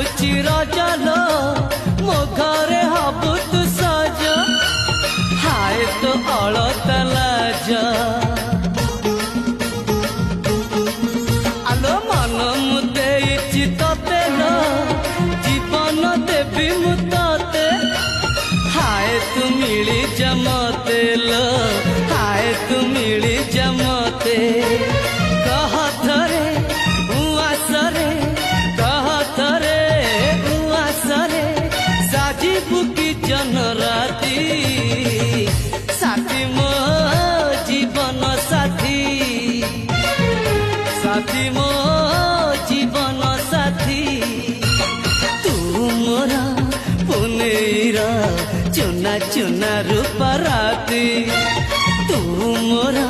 आसुची रजलो मो घरे हबु तू सज हाय तो अलता लाज आलो मन मु देइछि तते लो जीवन देवी मु तते हाय तू मिली जमते लो हाय तू मिली जमते कह थरे उआसरे कह थरे उआसरे साजिबु की जन राती साथी मो जीवन साथी साथी मो जीवन साथी तू मोरा पुनेरा चुना चुना रूप राती तू मोरा